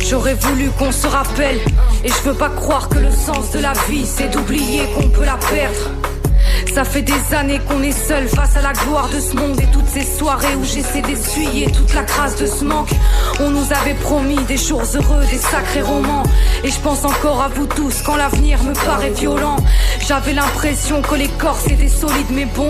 J'aurais voulu qu'on se rappelle, et je veux pas croire que le sens de la vie c'est d'oublier qu'on peut la perdre. Ça fait des années qu'on est seul face à la gloire de ce monde, et toutes ces soirées où j'essaie d'essuyer toute la crasse de ce manque. On nous avait promis des jours heureux, des sacrés romans, et je pense encore à vous tous quand l'avenir me paraît violent. J'avais l'impression que les corps c'était solide mais bon.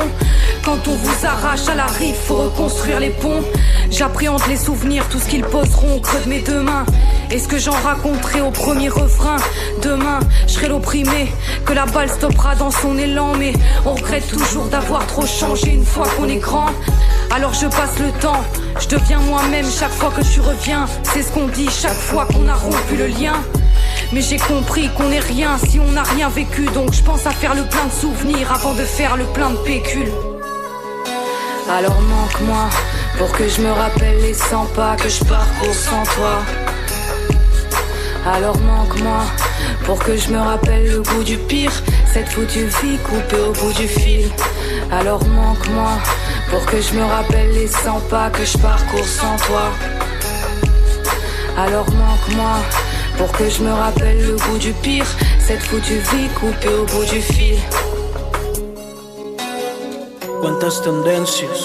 Quand on vous arrache à la rive, faut reconstruire les ponts. J'appréhende les souvenirs, tout ce qu'ils poseront au creux de mes deux mains. Et ce que j'en raconterai au premier refrain. Demain, je serai l'opprimé, que la balle stoppera dans son élan. Mais on regrette toujours d'avoir trop changé une fois qu'on est grand. Alors je passe le temps, je deviens moi-même chaque fois que tu reviens. C'est ce qu'on dit chaque fois qu'on a rompu le lien. Mais j'ai compris qu'on n'est rien si on n'a rien vécu. Donc je pense à faire le plein de souvenirs avant de faire le plein de pécule. Alors manque-moi pour que je me rappelle les 100 pas que je parcours sans toi. Alors manque-moi pour que je me rappelle le goût du pire, cette foutue vie coupée au bout du fil. Alors manque-moi pour que je me rappelle les 100 pas que je parcours sans toi. Alors manque-moi pour que je me rappelle le goût du pire, cette foutue vie coupée au bout du fil. Cuántas tendencias,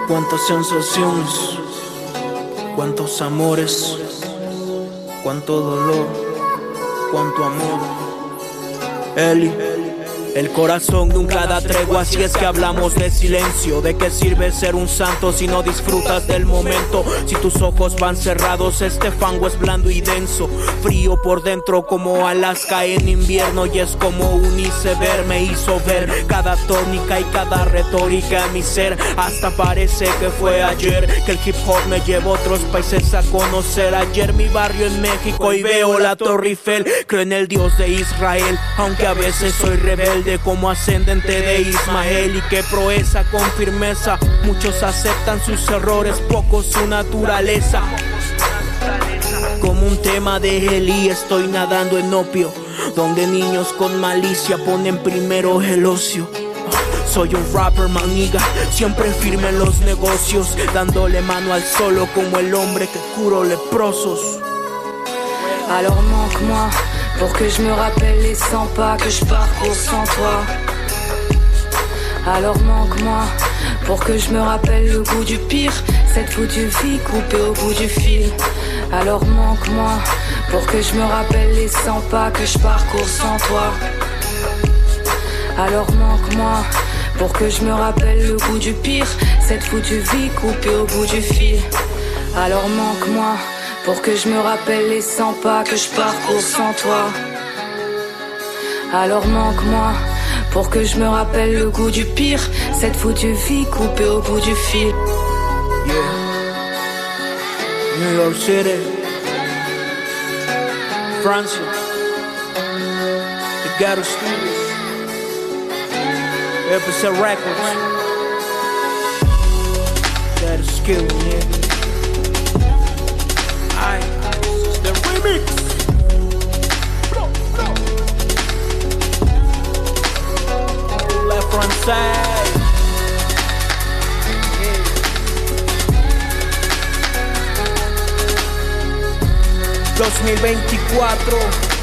cuántas sensaciones, cuántos amores, cuánto dolor, cuánto amor. Eli, el corazón nunca da tregua si es que hablamos de silencio. ¿De qué sirve ser un santo si no disfrutas del momento? Si tus ojos van cerrados, este fango es blando y denso, frío por dentro como Alaska en invierno. Y es como un iceberg, me hizo ver cada tónica y cada retórica en mi ser. Hasta parece que fue ayer que el hip hop me llevó a otros países a conocer. Ayer mi barrio en México y veo la Torre Eiffel. Creo en el Dios de Israel, aunque a veces soy rebelde como ascendente de Ismael. Y qué proeza con firmeza, muchos aceptan sus errores, pocos su naturaleza. Como un tema de Eli estoy nadando en opio, donde niños con malicia ponen primero el ocio. Soy un rapper maniga, siempre firme en los negocios, dándole mano al solo como el hombre que curó leprosos. Alors manque-moi pour que je me rappelle les 100 pas que je parcours sans toi. Alors manque-moi pour que je me rappelle le goût du pire, cette foutue vie coupée au bout du fil. Alors manque-moi pour que je me rappelle les 100 pas que je parcours sans toi. Alors manque-moi pour que je me rappelle le goût du pire, cette foutue vie coupée au bout du fil. Alors manque-moi pour que je me rappelle les 100 pas que je parcours sans toi. Alors manque-moi pour que je me rappelle le goût du pire, cette foutue vie coupée au bout du fil. Yeah. New York City, Francia, The Ghetto Studios, Epicenter Records. That is skill, yeah. The remix. Left front side. 2024.